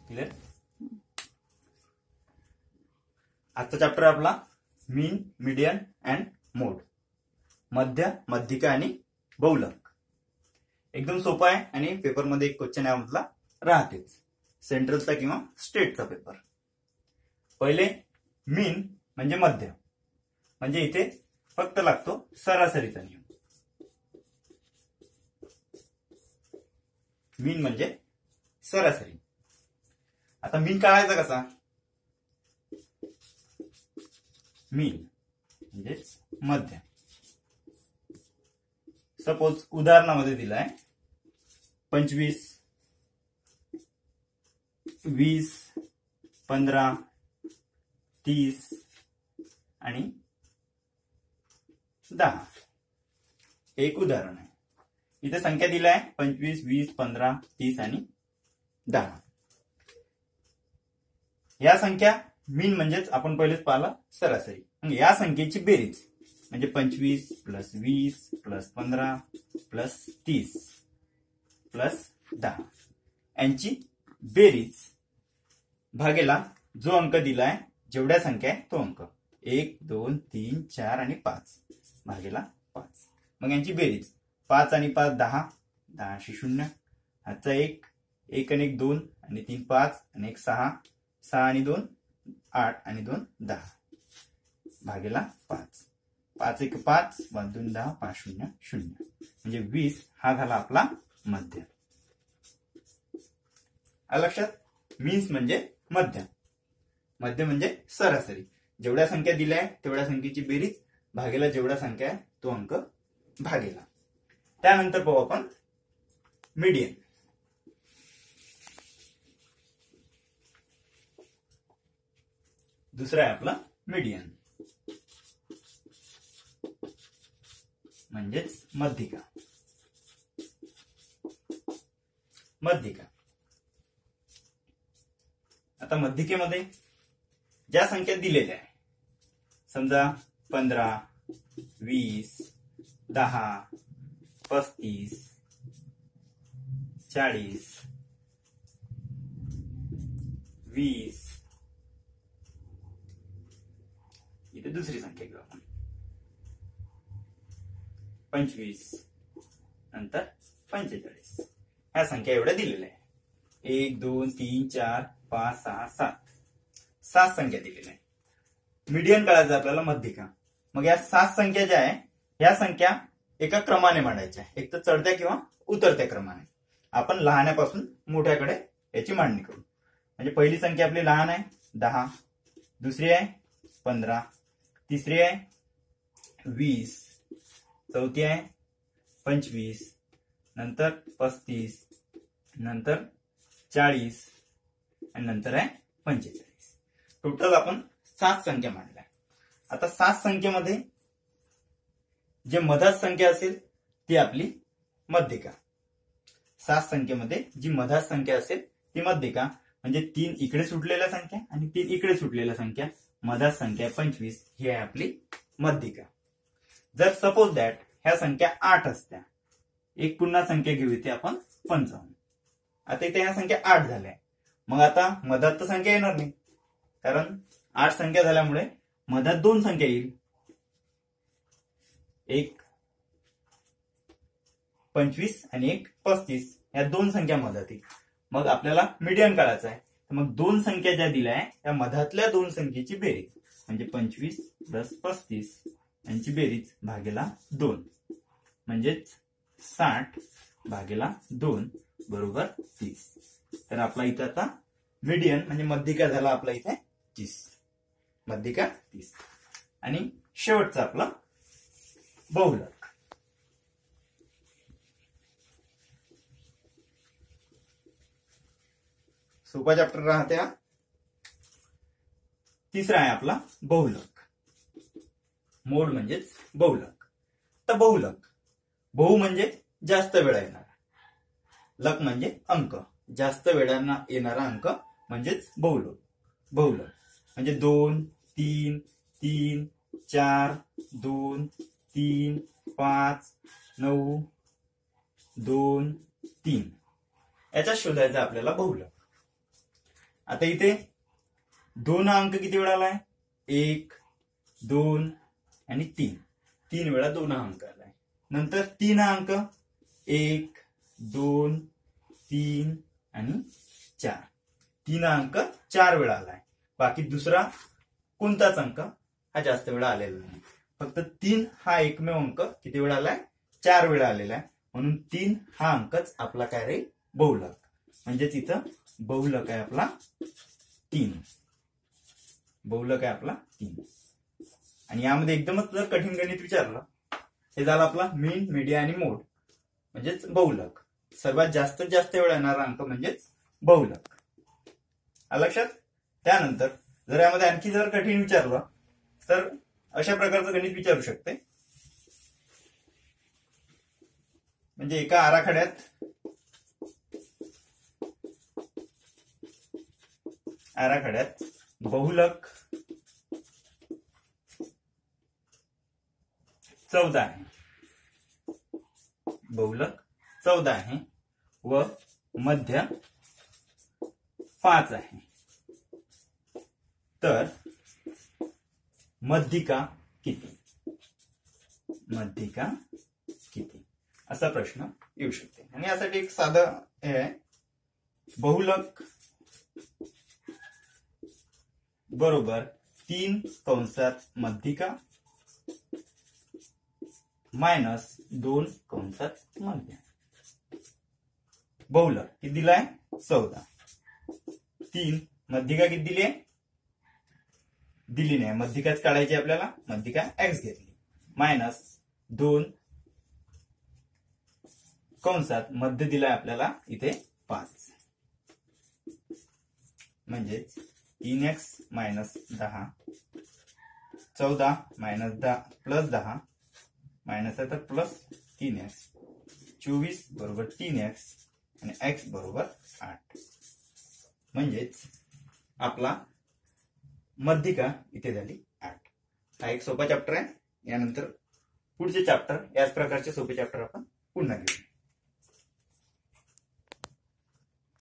Clear. आजचा chapter आपला मीन, median and मोड, मध्य, मध्यिका आणि बहुलक. एकदम सोपा आहे आणि पेपरमध्ये एक क्वेश्चन यामधला राहतेच, सेंट्रलचा किंवा स्टेटचा पेपर. पहिले मीन म्हणजे मध्य, म्हणजे इथे फक्त लागतो सरासरीचा नियम. मीन म्हणजे सरासरी. आता मीन काढायचा कसा? मीन म्हणजेच मध्य. सपोज उदाहरणामध्ये दिलाय 25, 20, 15, 30 आणि 10. एक उदाहरण आहे. इथे संख्या दिलाय 25, 20, 15, 30 आणि 10. या संख्या मीन म्हणजेच आपण पहिलेच पाहिलं सरासरी. म्हणजे या संख्येची बेरीज म्हणजे 25 प्लस 20 प्लस 15 प्लस 30 प्लस 10 यांची बेरीज भागेला जो अंक दिलाय, जेवढ्या संख्या आहे तो अंक, 1, 2, 3, 4 आणि 5 भागेला 5. मग यांची बेरीज 5 आणि 5 10, 10 शी 0, हाचा 1, 1 आणि 1 2 आणि 3 5 आणि 1 6, 6 आणि 2 8 आणि 2 10 भागेला 5. 5 1 5, 5 2 10, 5 0 0. म्हणजे 20 हा झाला आपला मध्य. लक्षात, मीन्स म्हणजे मध्य, मध्य म्हणजे सरासरी. जेवढ्या संख्या दिल्या आहे तेवढ्या संख्येची बेरीज भागेला जेवढ्या संख्या आहे तो अंक भागेला. त्यानंतर पाहू आपण मीडियन. दुसरा आहे आपला मीडियन म्हणजेच मध्यिका. मध्यिका. आता मध्यिकेमध्ये ज्या संख्या दिलेल्या आहे, समजा 15, 20, 10, 35, 40, 20. इथे दुसरी संख्या घेऊ आपण, 25 नंतर 45. ह्या संख्या एवढ्या दिलेल्या आहे. 1 2 3 4 5 6 7 7 संख्या दिलेल्या आहे. मीडियन काढायचं आपल्याला मध्यिका. मग या 7 संख्या ज्या आहे या संख्या एका क्रमाने मांडायच्या, एक तर चढत्या किंवा उतरत्या क्रमाने. आपण लहान्यापासून मोठ्याकडे याची मांडणी करू. म्हणजे पहिली संख्या आपली लहान आहे 10, दुसरी आहे 15, तिसरी आहे 20, चौथी आहे 25, नंतर 35, नंतर 40 आणि नंतर आहे 45. टोटल आपण 7 संख्या मांडल्या. आता 7 संख्येमध्ये जे मधात संख्या असेल ती आपली मध्यिका. 7 संख्येमध्ये जी मधात संख्या असेल ती मध्यिका. म्हणजे 3 इकडे सुटलेल्या संख्या आणि 3 इकडे सुटलेल्या संख्या, मधात संख्या 25, ही आहे आपली मध्यिका. जर सपोज दॅट ह्या संख्या 8 असत्या, एक पुन्हा संख्या घेऊ इथे आपण 55. आता इथे ह्या संख्या 8 झाल्या. मग आता मधात तर संख्या येणार नाही, कारण 8 संख्या झाल्यामुळे मधात 2 संख्या येईल, एक 25 आणि एक 35. या 2 संख्या मधात येईल. मग आपल्याला मीडियन काढायचं आहे. मग 2 संख्या ज्या दिल्या आहे त्या मधातल्या 2 संख्येची बेरीज म्हणजे 25 प्लस 35 यांची बेरीज भागेला 2, म्हणजेच 60 भागेला 2 बरोबर 30. तर आपला इथे आता मीडियन म्हणजे मध्यिका झाला आपला इथे 30. मध्यिका 30. आणि शेवटचा आपला बहुलक. सोपा चॅप्टर राहते हा. तिसरा आहे आपला बहुलक. मोड म्हणजेच बहुलक. तर बहुलक, बहु म्हणजे जास्त वेळा येणारा, लक म्हणजे अंक, जास्त वेळांना येणारा अंक म्हणजेच बहुलक. बहुलक म्हणजे 2 3 3 4 2 3 5 9 2 3 याचा शोधायचा आपल्याला बहुलक. आता इथे 2 हा अंक किती वेळा आलाय? 1, 2 आणि 3. 3 वेळा 2 हा अंक आलाय. नंतर 3 हा अंक 1, 2, 3 आणि 4. 3 हा अंक 4 वेळा आलाय. बाकी दुसरा कोणताच अंक हा जास्त वेळा आलेला नाही. फक्त 3 हा एकमेव अंक किती वेळा आलाय? 4 वेळा आलेला आहे. म्हणून 3 हा अंकच आपला काय रे? बहुलक. म्हणजेच इथं बहुलक आहे आपला 3. बहुलक आहे आपला 3. आणि यामध्ये एकदमच जर कठीण गणित विचारलं, हे झालं आपला मीन, मीडिया आणि मोड म्हणजेच बहुलक. सर्वात जास्त वेळा येणारा अंक म्हणजेच बहुलक. लक्षात? त्यानंतर जर यामध्ये आणखी जर कठीण विचारलं तर अशा प्रकारचं गणित विचारू शकते. म्हणजे एका आराखड्यात बहुलक 14 आहे. बहुलक 14 आहे व मध्य 5 आहे. तर मध्यिका किती? मध्यिका किती? असा प्रश्न येऊ शकते. आणि यासाठी एक साधं हे आहे, बहुलक बरोबर 3 कंसात मध्यिका मायनस 2 कंसात मध्य. बहुलक किती दिलाय? 14. 3 मध्यिका किती दिली आहे? दिली नाही. मध्यिकाच काढायची आपल्याला. मध्यिका x घेतली. मायनस 2 कंसात मध्य दिलाय आपल्याला इथे 5. म्हणजेच 3x minus 10, 14 minus 10 plus 10 minus आहे तर प्लस 3x, 24 बरोबर 3x आणि x बरोबर 8. म्हणजेच आपला मध्यिका इथे झाली 8. हा एक सोपा चॅप्टर आहे. यानंतर पुढचे चॅप्टर याच प्रकारचे सोपे चॅप्टर आपण पुन्हा घेऊ.